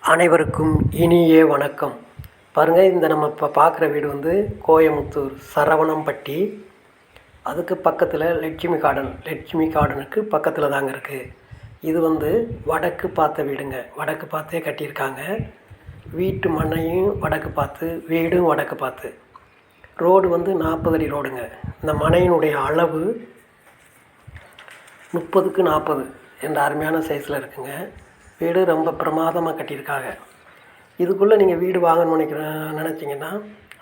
அனைவருக்கும் இனிய வணக்கம். பாருங்கள், இந்த நம்ம இப்போ பார்க்குற வீடு வந்து கோயமுத்தூர் சரவணம்பட்டி. அதுக்கு பக்கத்தில் லட்சுமி கார்டனுக்கு பக்கத்தில் தாங்க இருக்குது. இது வந்து வடக்கு பார்த்த வீடுங்க. வடக்கு பார்த்தே கட்டியிருக்காங்க. வீட்டு மனையும் வடக்கு பார்த்து, வீடும் வடக்கு பார்த்து. ரோடு வந்து 40 அடி ரோடுங்க. இந்த மனையினுடைய அளவு 30க்கு 40 என்ற அருமையான சைஸில் இருக்குங்க. வீடு ரொம்ப பிரமாதமாக கட்டியிருக்காங்க. இதுக்குள்ளே நீங்கள் வீடு வாங்கணும்னு நினச்சிங்கன்னா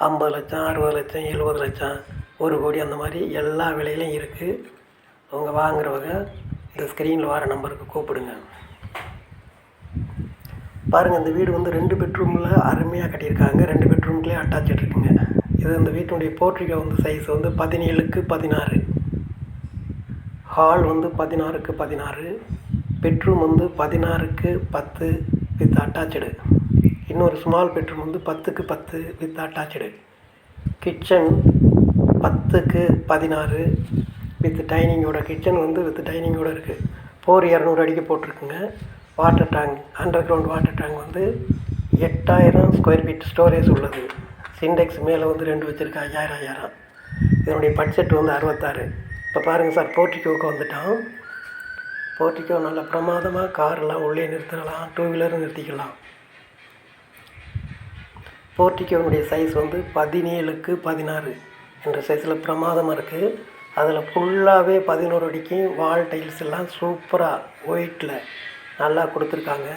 50 லட்சம், 60 லட்சம், 70 லட்சம், 1 கோடி அந்த மாதிரி எல்லா விலையிலையும் இருக்குது. அவங்க வாங்குறவங்க இந்த ஸ்க்ரீனில் வர நம்பருக்கு கூப்பிடுங்க. பாருங்கள், இந்த வீடு வந்து 2 பெட்ரூமில் அருமையாக கட்டியிருக்காங்க. 2 பெட்ரூம்லேயே அட்டாச் இருக்குங்க. இது இந்த வீட்டினுடைய போர்ட்ரிகோ வந்து சைஸ் வந்து 17க்கு 16. ஹால் வந்து 16க்கு 16. பெட்ரூம் வந்து 16க்கு 10 வித் அட்டாச்சு. இன்னொரு ஸ்மால் பெட்ரூம் வந்து 10க்கு 10 வித் அட்டாச்சு. கிச்சன் 10க்கு 16 வித் டைனிங்கோட. கிச்சன் வந்து வித் டைனிங்கோடு இருக்குது. 200 அடிக்கு போட்டிருக்குங்க. Water tank, underground water tank வந்து 8000 ஸ்கொயர் ஃபீட் ஸ்டோரேஜ் உள்ளது. சிண்டெக்ஸ் மேலே வந்து 2 வச்சுருக்கு. 5000. இதனுடைய பட்ஜெட் வந்து 66. இப்போ பாருங்கள் சார், போர்ட்டிகோவுக்கு வந்துட்டோம். போர்ட்டிகோ நல்ல பிரமாதமாக காரெல்லாம் உள்ளே நிறுத்தலாம், 2 வீலரும் நிறுத்திக்கலாம். போர்ட்டிகோனுடைய சைஸ் வந்து 17க்கு 16 என்ற சைஸில் பிரமாதமாக இருக்குது. அதில் ஃபுல்லாகவே 11 அடிக்கு வால் டைல்ஸ் எல்லாம் சூப்பராக ஒயிட்டில் நல்லா கொடுத்துருக்காங்க.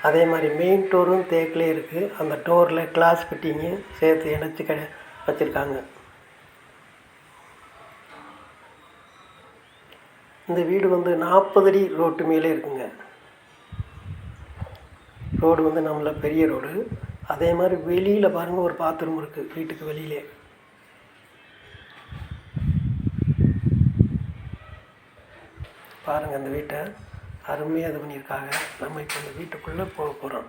அதே மாதிரி மெயின் டோரும் தேக்கிலே இருக்குது. அந்த டோரில் கிளாஸ் ஃபிட்டிங்கு சேர்த்து இணைச்சி வச்சுருக்காங்க. இந்த வீடு வந்து 40 அடி ரோட்டு மேலே இருக்குங்க. ரோடு வந்து நம்மள பெரிய ரோடு. அதே மாதிரி வெளியில் பாருங்கள், ஒரு பாத்ரூம் இருக்குது வீட்டுக்கு வெளியிலே. பாருங்கள், இந்த வீட்டை அருமையாக இது பண்ணியிருக்காங்க. நம்ம இப்போ இந்த வீட்டுக்குள்ளே போக போகிறோம்.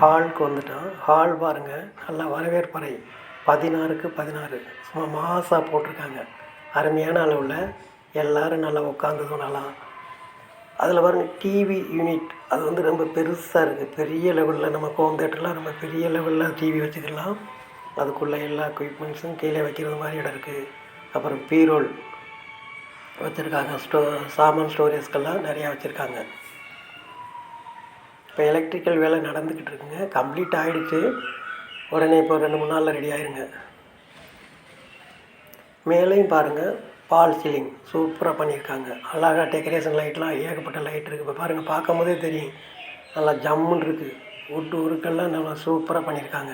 ஹாலுக்கு வந்துட்டோம். ஹால் பாருங்கள், நல்லா வரவேற்பறை 16க்கு 16 சும்மா மாசாக போட்டிருக்காங்க. அருமையான அளவில் எல்லோரும் நல்லா உட்காந்துதும் நல்லா. அதில் பாருங்கள், டிவி யூனிட் அது வந்து ரொம்ப பெருசாக இருக்குது. பெரிய லெவலில் நம்ம ஹோம் தேட்டர்லாம் நம்ம பெரிய லெவலில் டிவி வச்சுக்கலாம். அதுக்குள்ளே எல்லா எக்யூப்மெண்ட்ஸும் கீழே வைக்கிறது மாதிரி இடம் இருக்குது. அப்புறம் பீரோல் வச்சுருக்காங்க. சாமான் ஸ்டோரேஜ்கெல்லாம் நிறையா வச்சுருக்காங்க. இப்போ எலக்ட்ரிக்கல் வேலை நடந்துக்கிட்டு இருக்குங்க. கம்ப்ளீட் ஆகிடுச்சு. உடனே இப்போ 2-3 நாளில் ரெடி ஆயிருங்க. மேலேயும் பாருங்கள், பால் சீலிங் சூப்பராக பண்ணியிருக்காங்க. அழகாக டெக்கரேஷன் லைட்லாம் ஏகப்பட்ட லைட் இருக்குது. இப்போ பாருங்கள், பார்க்கும் போதே தெரியும் நல்லா ஜம்முன்னு இருக்குது. வுட்டு உருக்கெல்லாம் நல்லா சூப்பராக பண்ணியிருக்காங்க.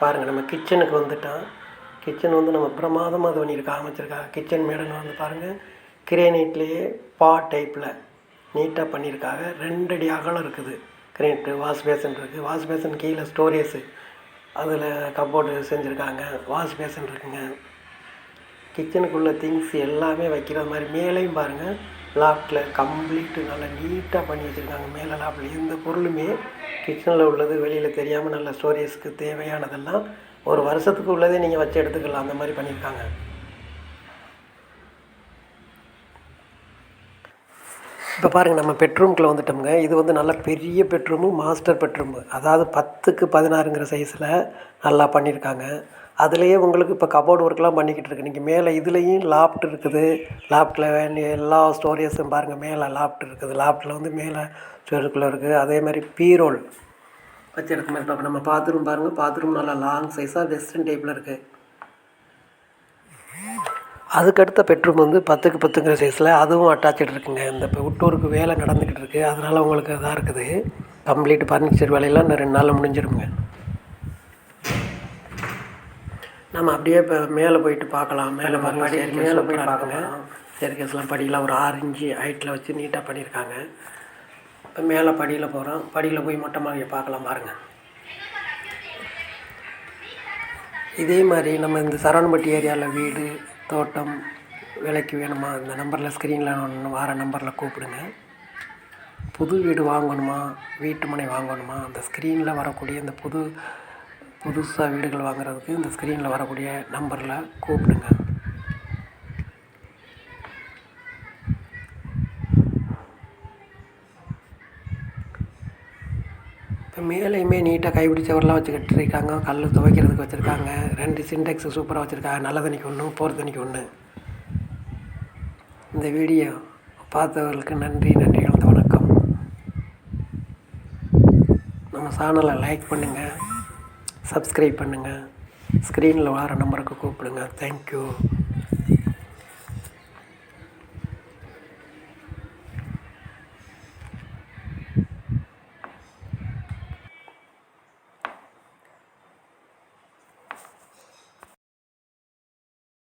பாருங்கள், நம்ம கிச்சனுக்கு வந்துட்டோம். கிச்சன் வந்து நம்ம பிரமாதமாக இது பண்ணியிருக்காங்க, அமைச்சிருக்காங்க. கிச்சன் மேடன் வந்து பாருங்கள், கிரேனைட்லேயே டைப்பில் நீட்டாக பண்ணியிருக்காங்க. 2 அடி அகலம் இருக்குது. கிரேனைட்டு வாஷ் பேசன் இருக்குது. வாஷ் பேசன் கீழே ஸ்டோரேஜு, அதில் கப்போர்டு செஞ்சுருக்காங்க. வாஷ் பேசன் இருக்குங்க. கிச்சனுக்குள்ளே திங்ஸ் எல்லாமே வைக்கிற மாதிரி. மேலேயும் பாருங்கள், லாஃப்டில் கம்ப்ளீட்டு நல்லா நீட்டாக பண்ணி வச்சுருக்காங்க. மேலே லாஃப்டில் எந்த பொருளுமே கிச்சனில் உள்ளது வெளியில் தெரியாமல் நல்ல ஸ்டோரேஜ்க்கு தேவையானதெல்லாம் 1 வருஷத்துக்கு உள்ளதே நீங்கள் வச்சு எடுத்துக்கலாம். அந்த மாதிரி பண்ணியிருக்காங்க. இப்போ பாருங்கள், நம்ம பெட்ரூம்குள்ளே வந்துட்டோமுங்க. இது வந்து நல்ல பெரிய பெட்ரூமு, மாஸ்டர் பெட்ரூமு. அதாவது 10க்கு 16ங்கிற சைஸில் நல்லா பண்ணியிருக்காங்க. அதுலேயே உங்களுக்கு இப்போ கபோர்டு ஒர்க்லாம் பண்ணிக்கிட்டு இருக்கு. நீங்கள் மேலே இதுலேயும் லாஃப்ட் இருக்குது. லாஃப்ட்டில் வேண்டிய எல்லா ஸ்டோரேஜும் பாருங்கள். மேலே லாஃப்ட் இருக்குது. லாஃப்ட்டில் வந்து மேலே செருக்குள்ளே இருக்குது. அதே மாதிரி பீரோல் வச்சு எடுத்த மாதிரி. இப்போ நம்ம பாத்ரூம் பாருங்கள். பாத்ரூம் நல்லா லாங் சைஸாக வெஸ்டர்ன் டைப்பில் இருக்குது. அதுக்கடுத்த பெட்ரூம் வந்து 10க்கு 10ங்கிற சைஸில் அதுவும் அட்டாச்சு இருக்குங்க. இந்த இப்போ உட்டூருக்கு வேலை நடந்துக்கிட்டு இருக்குது. அதனால் உங்களுக்கு இதாக இருக்குது. கம்ப்ளீட் ஃபர்னிச்சர் வேலையெல்லாம் இன்னும் 2 நாளில் முடிஞ்சிடுங்க. நம்ம அப்படியே இப்போ மேலே போயிட்டு பார்க்கலாம். மேலே மேலே போய் பார்க்கலாம். ஸ்டேர்கேஸ்லாம் படியெலாம் ஒரு 6 இன்ச்சு ஹைட்டில் வச்சு நீட்டாக பண்ணியிருக்காங்க. இப்போ மேலே படியில் போகிறோம். படியில் போய் மொட்டை மாடியை பார்க்கலாம் பாருங்கள். இதே மாதிரி நம்ம இந்த சரவணம்பட்டி ஏரியாவில் வீடு, தோட்டம் விலைக்கு வேணுமா, இந்த நம்பரில் ஸ்க்ரீனில் வர நம்பரில் கூப்பிடுங்க. புது வீடு வாங்கணுமா, வீட்டு மனை வாங்கணுமா, அந்த ஸ்க்ரீனில் வரக்கூடிய இந்த புதுசாக வீடுகள் வாங்குறதுக்கு இந்த ஸ்க்ரீனில் வரக்கூடிய நம்பரில் கூப்பிடுங்க. மேலேயுமே நீட்டாக கைப்பிடிச்சவரெலாம் வச்சு கட்டிருக்காங்க. கல் துவைக்கிறதுக்கு வச்சுருக்காங்க. 2 சின்டெக்ஸ் சூப்பராக வச்சுருக்காங்க. நல்ல தண்ணிக்கு ஒன்று, போர் தண்ணிக்கு ஒன்று. இந்த வீடியோ பார்த்தவர்களுக்கு நன்றி கலந்த வணக்கம். நம்ம சேனலை லைக் பண்ணுங்கள், சப்ஸ்கிரைப் பண்ணுங்கள், ஸ்க்ரீனில் வர நம்பருக்கு கூப்பிடுங்க. தேங்க்யூ.